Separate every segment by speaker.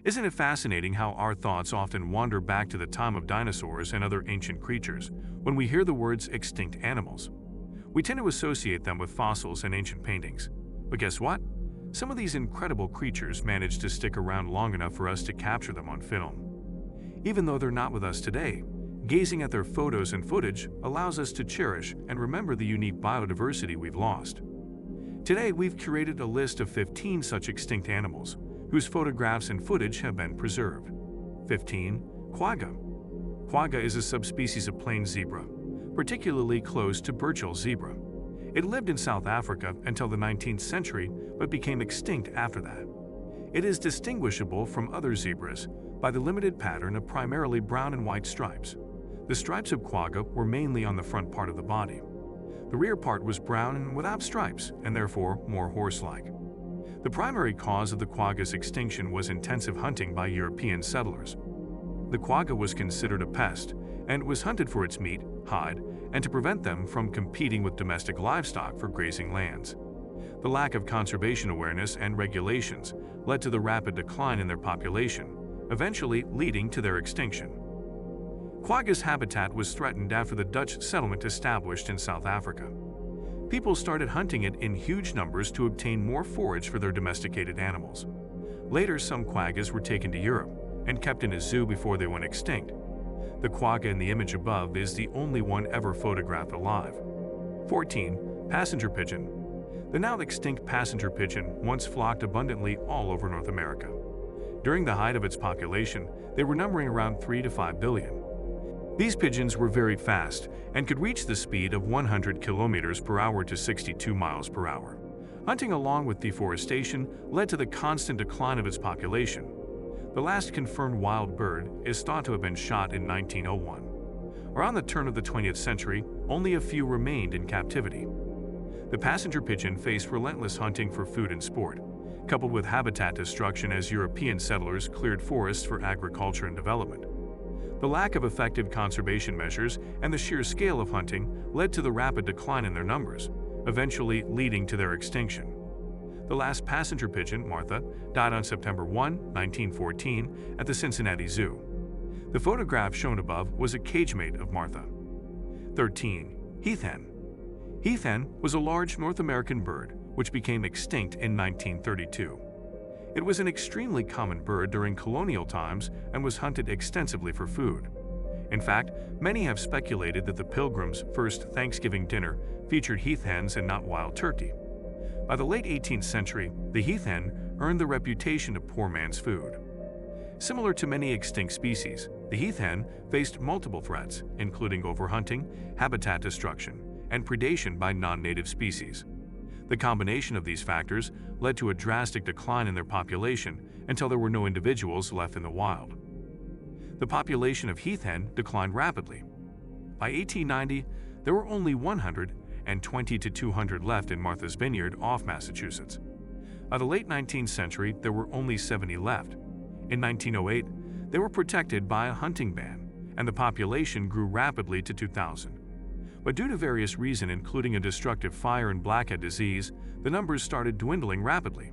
Speaker 1: Isn't it fascinating how our thoughts often wander back to the time of dinosaurs and other ancient creatures when we hear the words extinct animals? We tend to associate them with fossils and ancient paintings. But guess what? Some of these incredible creatures managed to stick around long enough for us to capture them on film. Even though they're not with us today, gazing at their photos and footage allows us to cherish and remember the unique biodiversity we've lost. Today, we've curated a list of 15 such extinct animals whose photographs and footage have been preserved. 15. Quagga. Quagga is a subspecies of plain zebra, particularly close to Burchell zebra. It lived in South Africa until the 19th century but became extinct after that. It is distinguishable from other zebras by the limited pattern of primarily brown and white stripes. The stripes of quagga were mainly on the front part of the body. The rear part was brown and without stripes, and therefore more horse-like. The primary cause of the quagga's extinction was intensive hunting by European settlers. The quagga was considered a pest and was hunted for its meat, hide, and to prevent them from competing with domestic livestock for grazing lands. The lack of conservation awareness and regulations led to the rapid decline in their population, eventually leading to their extinction. Quagga's habitat was threatened after the Dutch settlement established in South Africa. People started hunting it in huge numbers to obtain more forage for their domesticated animals. Later, some quaggas were taken to Europe and kept in a zoo before they went extinct. The quagga in the image above is the only one ever photographed alive. 14. Passenger pigeon. The now extinct passenger pigeon once flocked abundantly all over North America. During the height of its population, they were numbering around 3 to 5 billion. These pigeons were very fast and could reach the speed of 100 kilometers per hour to 62 miles per hour. Hunting along with deforestation led to the constant decline of its population. The last confirmed wild bird is thought to have been shot in 1901. Around the turn of the 20th century, only a few remained in captivity. The passenger pigeon faced relentless hunting for food and sport, coupled with habitat destruction as European settlers cleared forests for agriculture and development. The lack of effective conservation measures and the sheer scale of hunting led to the rapid decline in their numbers, eventually leading to their extinction. The last passenger pigeon, Martha, died on September 1, 1914, at the Cincinnati Zoo. The photograph shown above was a cage-mate of Martha. 13. Heath Hen. Heath Hen was a large North American bird which became extinct in 1932. It was an extremely common bird during colonial times and was hunted extensively for food. In fact, many have speculated that the Pilgrims' first Thanksgiving dinner featured heath hens and not wild turkey. By the late 18th century, the heath hen earned the reputation of poor man's food. Similar to many extinct species, the heath hen faced multiple threats, including overhunting, habitat destruction, and predation by non-native species. The combination of these factors led to a drastic decline in their population until there were no individuals left in the wild. The population of heath hen declined rapidly. By 1890, there were only 120 to 200 left in Martha's Vineyard off Massachusetts. By the late 19th century, there were only 70 left. In 1908, they were protected by a hunting ban, and the population grew rapidly to 2,000. But due to various reasons, including a destructive fire and blackhead disease, the numbers started dwindling rapidly.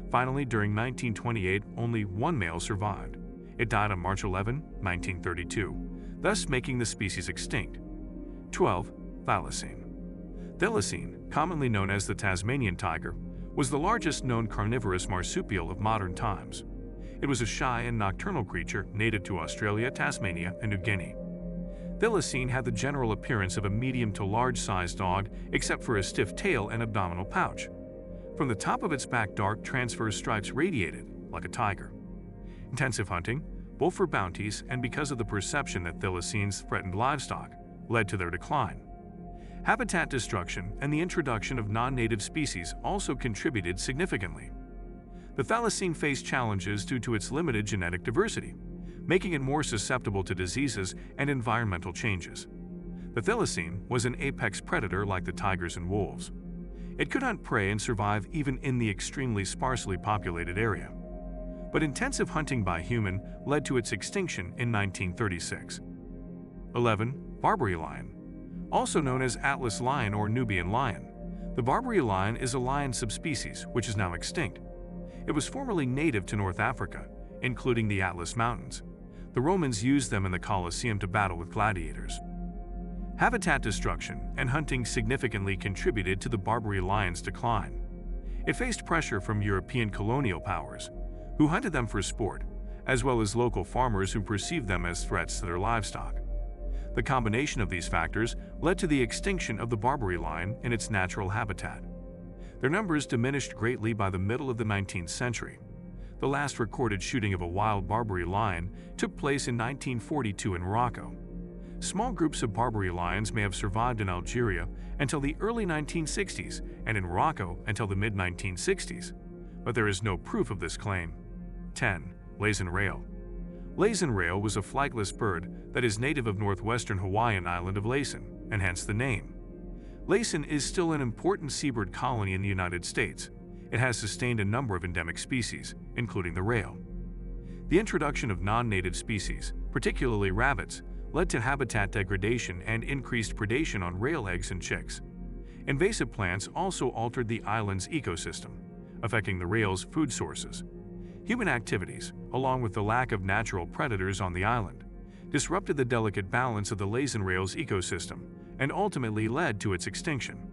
Speaker 1: Finally, during 1928, only one male survived. It died on March 11, 1932, thus making the species extinct. 12. Thylacine. Thylacine, commonly known as the Tasmanian tiger, was the largest known carnivorous marsupial of modern times. It was a shy and nocturnal creature native to Australia, Tasmania, and New Guinea. Thylacine had the general appearance of a medium to large-sized dog, except for a stiff tail and abdominal pouch. From the top of its back, dark transverse stripes radiated, like a tiger. Intensive hunting, both for bounties and because of the perception that thylacines threatened livestock, led to their decline. Habitat destruction and the introduction of non-native species also contributed significantly. The thylacine faced challenges due to its limited genetic diversity, making it more susceptible to diseases and environmental changes. The thylacine was an apex predator like the tigers and wolves. It could hunt prey and survive even in the extremely sparsely populated area. But intensive hunting by human led to its extinction in 1936. 11. Barbary lion. Also known as Atlas lion or Nubian lion, the Barbary lion is a lion subspecies which is now extinct. It was formerly native to North Africa including the Atlas Mountains. The Romans used them in the Colosseum to battle with gladiators. Habitat destruction and hunting significantly contributed to the Barbary lion's decline. It faced pressure from European colonial powers, who hunted them for sport, as well as local farmers who perceived them as threats to their livestock. The combination of these factors led to the extinction of the Barbary lion in its natural habitat. Their numbers diminished greatly by the middle of the 19th century. The last recorded shooting of a wild Barbary lion took place in 1942 in Morocco. Small groups of Barbary lions may have survived in Algeria until the early 1960s and in Morocco until the mid-1960s, but there is no proof of this claim. 10. Laysan Rail. Laysan Rail was a flightless bird that is native of northwestern Hawaiian island of Laysan, and hence the name. Laysan is still an important seabird colony in the United States. It has sustained a number of endemic species, including the rail. The introduction of non-native species, particularly rabbits, led to habitat degradation and increased predation on rail eggs and chicks. Invasive plants also altered the island's ecosystem, affecting the rail's food sources. Human activities, along with the lack of natural predators on the island, disrupted the delicate balance of the Laysan Rail's ecosystem and ultimately led to its extinction.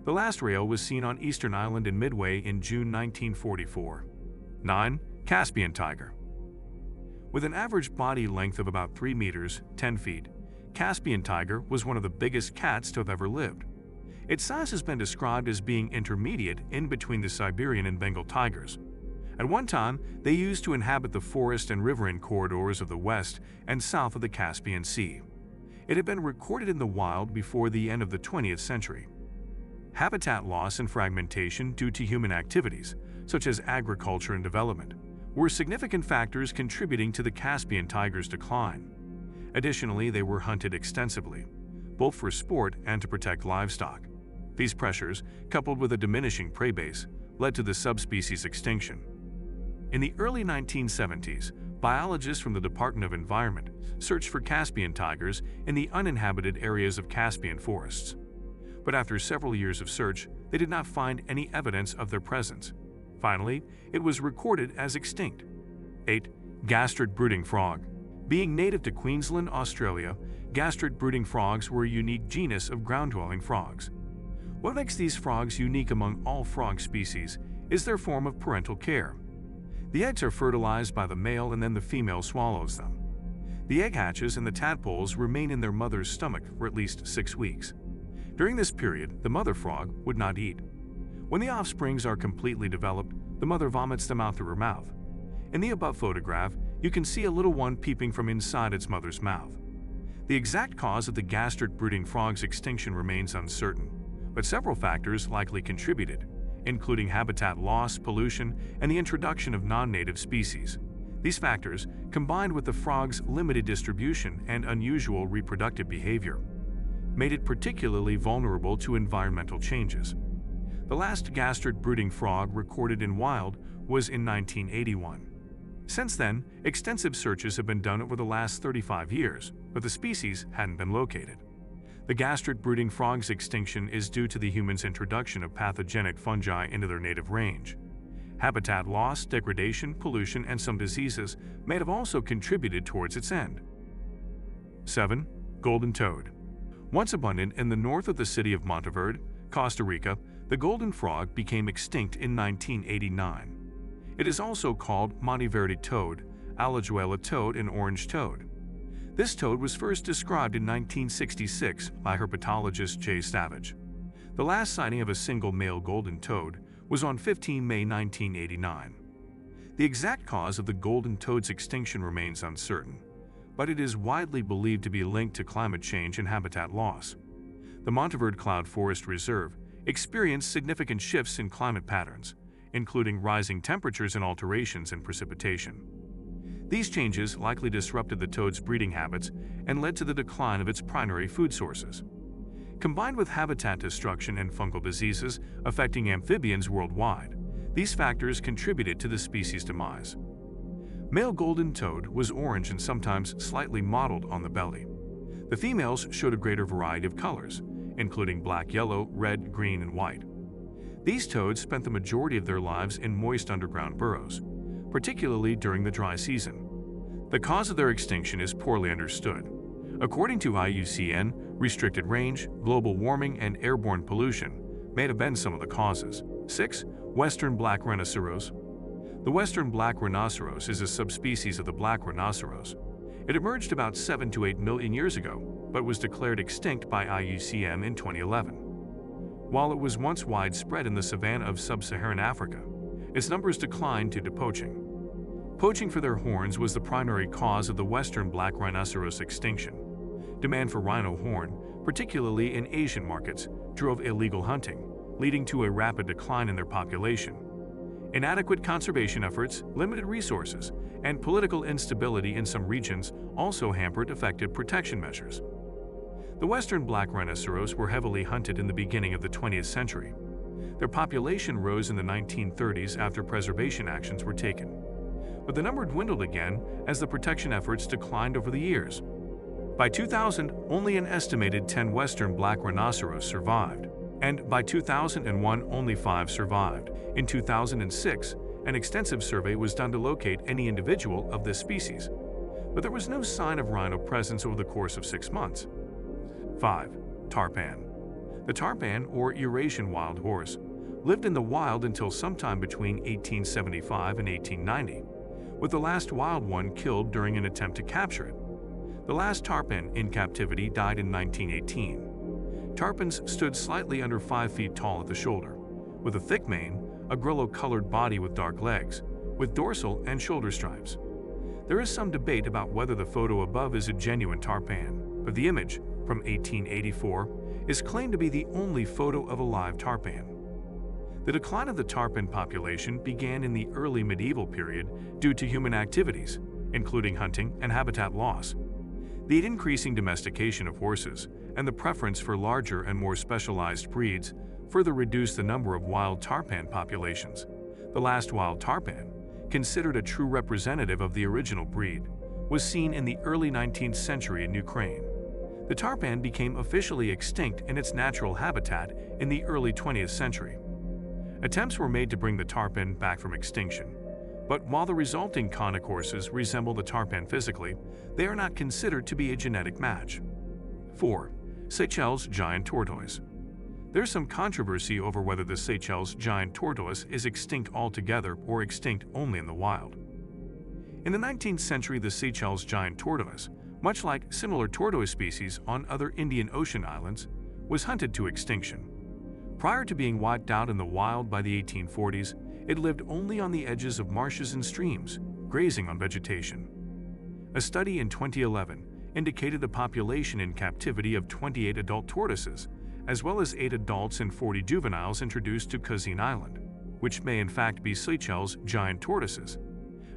Speaker 1: The last rail was seen on Eastern Island in Midway in June 1944. 9. Caspian Tiger. With an average body length of about 3 meters, 10 feet, Caspian Tiger was one of the biggest cats to have ever lived. Its size has been described as being intermediate in between the Siberian and Bengal tigers. At one time, they used to inhabit the forest and riverine corridors of the west and south of the Caspian Sea. It had been recorded in the wild before the end of the 20th century. Habitat loss and fragmentation due to human activities, such as agriculture and development, were significant factors contributing to the Caspian tiger's decline. Additionally, they were hunted extensively, both for sport and to protect livestock. These pressures, coupled with a diminishing prey base, led to the subspecies extinction. In the early 1970s, biologists from the Department of Environment searched for Caspian tigers in the uninhabited areas of Caspian forests. But after several years of search, they did not find any evidence of their presence. Finally, it was recorded as extinct. 8. Gastric-Brooding Frog. Being native to Queensland, Australia, gastric-brooding frogs were a unique genus of ground-dwelling frogs. What makes these frogs unique among all frog species is their form of parental care. The eggs are fertilized by the male and then the female swallows them. The egg hatches and the tadpoles remain in their mother's stomach for at least 6 weeks. During this period, the mother frog would not eat. When the offsprings are completely developed, the mother vomits them out through her mouth. In the above photograph, you can see a little one peeping from inside its mother's mouth. The exact cause of the gastric-brooding frog's extinction remains uncertain, but several factors likely contributed, including habitat loss, pollution, and the introduction of non-native species. These factors, combined with the frog's limited distribution and unusual reproductive behavior, made it particularly vulnerable to environmental changes. The last gastric-brooding frog recorded in wild was in 1981. Since then, extensive searches have been done over the last 35 years, but the species hadn't been located. The gastric-brooding frog's extinction is due to the humans' introduction of pathogenic fungi into their native range. Habitat loss, degradation, pollution, and some diseases may have also contributed towards its end. 7. Golden toad. Once abundant in the north of the city of Monteverde, Costa Rica, the golden frog became extinct in 1989. It is also called Monteverde toad, Alajuela toad, and orange toad. This toad was first described in 1966 by herpetologist J. Savage. The last sighting of a single male golden toad was on 15 May 1989. The exact cause of the golden toad's extinction remains uncertain, but it is widely believed to be linked to climate change and habitat loss. The Monteverde Cloud Forest Reserve experienced significant shifts in climate patterns, including rising temperatures and alterations in precipitation. These changes likely disrupted the toad's breeding habits and led to the decline of its primary food sources. Combined with habitat destruction and fungal diseases affecting amphibians worldwide, these factors contributed to the species' demise. Male golden toad was orange and sometimes slightly mottled on the belly. The females showed a greater variety of colors, including black, yellow, red, green, and white. These toads spent the majority of their lives in moist underground burrows, particularly during the dry season. The cause of their extinction is poorly understood. According to IUCN, restricted range, global warming, and airborne pollution may have been some of the causes. 6. Western black rhinoceros. The western black rhinoceros is a subspecies of the black rhinoceros. It emerged about 7 to 8 million years ago, but was declared extinct by IUCN in 2011. While it was once widespread in the savanna of sub-Saharan Africa, its numbers declined due to poaching. Poaching for their horns was the primary cause of the western black rhinoceros extinction. Demand for rhino horn, particularly in Asian markets, drove illegal hunting, leading to a rapid decline in their population. Inadequate conservation efforts, limited resources, and political instability in some regions also hampered effective protection measures. The western black rhinoceros were heavily hunted in the beginning of the 20th century. Their population rose in the 1930s after preservation actions were taken. But the number dwindled again as the protection efforts declined over the years. By 2000, only an estimated 10 western black rhinoceros survived, and by 2001, only 5 survived. In 2006, an extensive survey was done to locate any individual of this species, but there was no sign of rhino presence over the course of 6 months. 5. Tarpan. The tarpan, or Eurasian wild horse, lived in the wild until sometime between 1875 and 1890, with the last wild one killed during an attempt to capture it. The last tarpan in captivity died in 1918. Tarpans stood slightly under 5 feet tall at the shoulder, with a thick mane, a grello-colored body with dark legs, with dorsal and shoulder stripes. There is some debate about whether the photo above is a genuine tarpan, but the image, from 1884, is claimed to be the only photo of a live tarpan. The decline of the tarpan population began in the early medieval period due to human activities, including hunting and habitat loss. The increasing domestication of horses and the preference for larger and more specialized breeds further reduced the number of wild tarpan populations. The last wild tarpan, considered a true representative of the original breed, was seen in the early 19th century in Ukraine. The tarpan became officially extinct in its natural habitat in the early 20th century. Attempts were made to bring the tarpan back from extinction, but while the resulting conchorses resemble the tarpan physically, they are not considered to be a genetic match. 4. Seychelles giant tortoise. There's some controversy over whether the Seychelles giant tortoise is extinct altogether or extinct only in the wild. In the 19th century, the Seychelles giant tortoise, much like similar tortoise species on other Indian Ocean islands, was hunted to extinction. Prior to being wiped out in the wild by the 1840s, it lived only on the edges of marshes and streams, grazing on vegetation. A study in 2011 indicated the population in captivity of 28 adult tortoises, as well as 8 adults and 40 juveniles introduced to Caspian Island, which may in fact be Seychelles giant tortoises.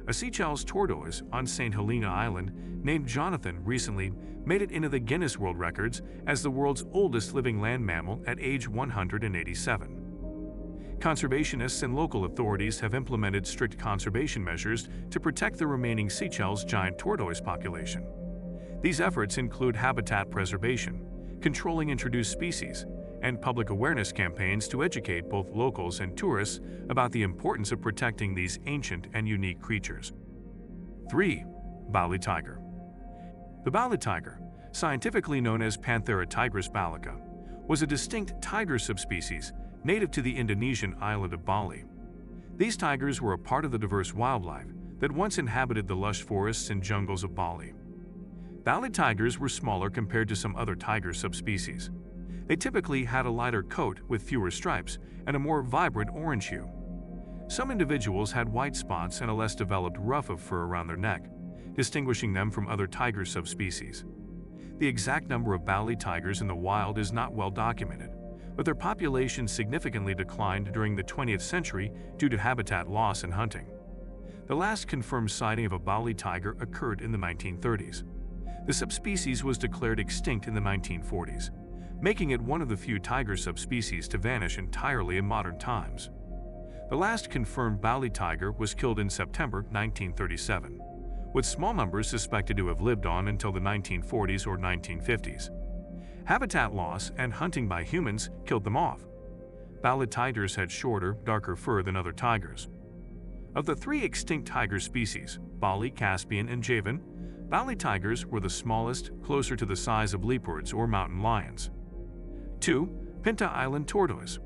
Speaker 1: A Seychelles tortoise on St. Helena Island named Jonathan recently made it into the Guinness World Records as the world's oldest living land mammal at age 187. Conservationists and local authorities have implemented strict conservation measures to protect the remaining Seychelles giant tortoise population. These efforts include habitat preservation, controlling introduced species, and public awareness campaigns to educate both locals and tourists about the importance of protecting these ancient and unique creatures. 3. Bali Tiger. The Bali tiger, scientifically known as Panthera tigris balica, was a distinct tiger subspecies native to the Indonesian island of Bali. These tigers were a part of the diverse wildlife that once inhabited the lush forests and jungles of Bali. Bali tigers were smaller compared to some other tiger subspecies. They typically had a lighter coat with fewer stripes and a more vibrant orange hue. Some individuals had white spots and a less developed ruff of fur around their neck, distinguishing them from other tiger subspecies. The exact number of Bali tigers in the wild is not well documented, but their population significantly declined during the 20th century due to habitat loss and hunting. The last confirmed sighting of a Bali tiger occurred in the 1930s. The subspecies was declared extinct in the 1940s, making it one of the few tiger subspecies to vanish entirely in modern times. The last confirmed Bali tiger was killed in September 1937, with small numbers suspected to have lived on until the 1940s or 1950s. Habitat loss and hunting by humans killed them off. Bali tigers had shorter, darker fur than other tigers. Of the three extinct tiger species, Bali, Caspian, and Javan, Bali tigers were the smallest, closer to the size of leopards or mountain lions. 2. Pinta Island tortoise.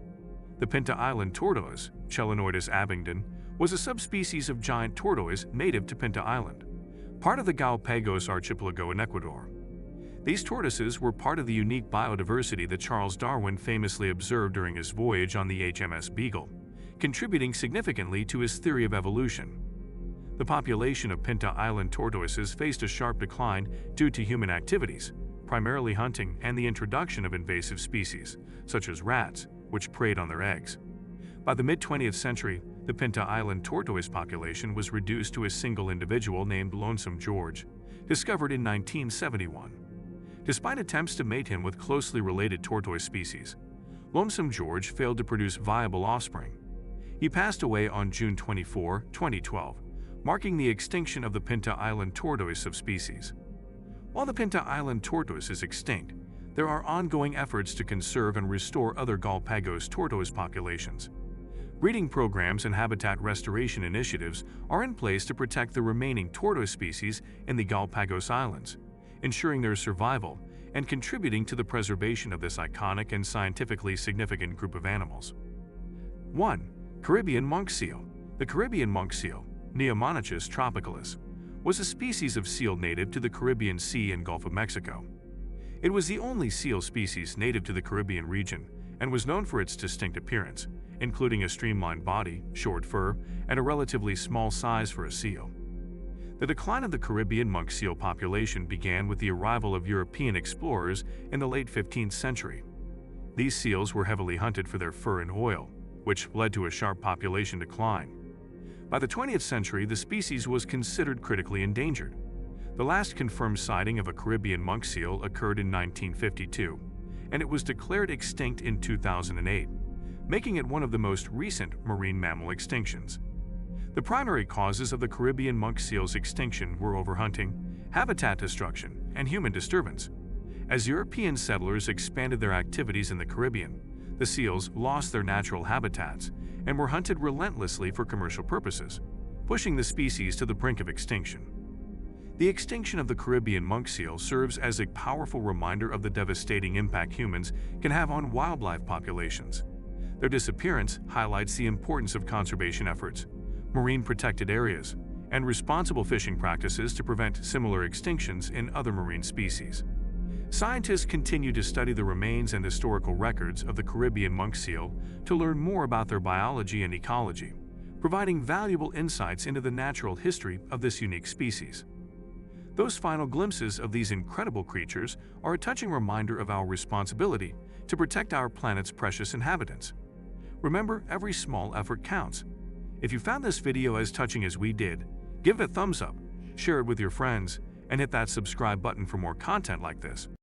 Speaker 1: The Pinta Island tortoise, Chelonoidus abingdon, was a subspecies of giant tortoise native to Pinta Island, part of the Galapagos archipelago in Ecuador. These tortoises were part of the unique biodiversity that Charles Darwin famously observed during his voyage on the HMS Beagle, contributing significantly to his theory of evolution. The population of Pinta Island tortoises faced a sharp decline due to human activities, primarily hunting and the introduction of invasive species, such as rats, which preyed on their eggs. By the mid-20th century, the Pinta Island tortoise population was reduced to a single individual named Lonesome George, discovered in 1971. Despite attempts to mate him with closely related tortoise species, Lonesome George failed to produce viable offspring. He passed away on June 24, 2012, marking the extinction of the Pinta Island tortoise subspecies. While the Pinta Island tortoise is extinct, there are ongoing efforts to conserve and restore other Galapagos tortoise populations. Breeding programs and habitat restoration initiatives are in place to protect the remaining tortoise species in the Galapagos Islands, ensuring their survival and contributing to the preservation of this iconic and scientifically significant group of animals. 1. Caribbean monk seal. The Caribbean monk seal, Neomonychus tropicalis, was a species of seal native to the Caribbean Sea and Gulf of Mexico. It was the only seal species native to the Caribbean region and was known for its distinct appearance, including a streamlined body, short fur, and a relatively small size for a seal. The decline of the Caribbean monk seal population began with the arrival of European explorers in the late 15th century. These seals were heavily hunted for their fur and oil, which led to a sharp population decline. By the 20th century, the species was considered critically endangered. The last confirmed sighting of a Caribbean monk seal occurred in 1952, and it was declared extinct in 2008, making it one of the most recent marine mammal extinctions. The primary causes of the Caribbean monk seal's extinction were overhunting, habitat destruction, and human disturbance. As European settlers expanded their activities in the Caribbean, the seals lost their natural habitats and were hunted relentlessly for commercial purposes, pushing the species to the brink of extinction. The extinction of the Caribbean monk seal serves as a powerful reminder of the devastating impact humans can have on wildlife populations. Their disappearance highlights the importance of conservation efforts, marine protected areas, and responsible fishing practices to prevent similar extinctions in other marine species. Scientists continue to study the remains and historical records of the Caribbean monk seal to learn more about their biology and ecology, providing valuable insights into the natural history of this unique species. Those final glimpses of these incredible creatures are a touching reminder of our responsibility to protect our planet's precious inhabitants. Remember, every small effort counts. If you found this video as touching as we did, give it a thumbs up, share it with your friends, and hit that subscribe button for more content like this.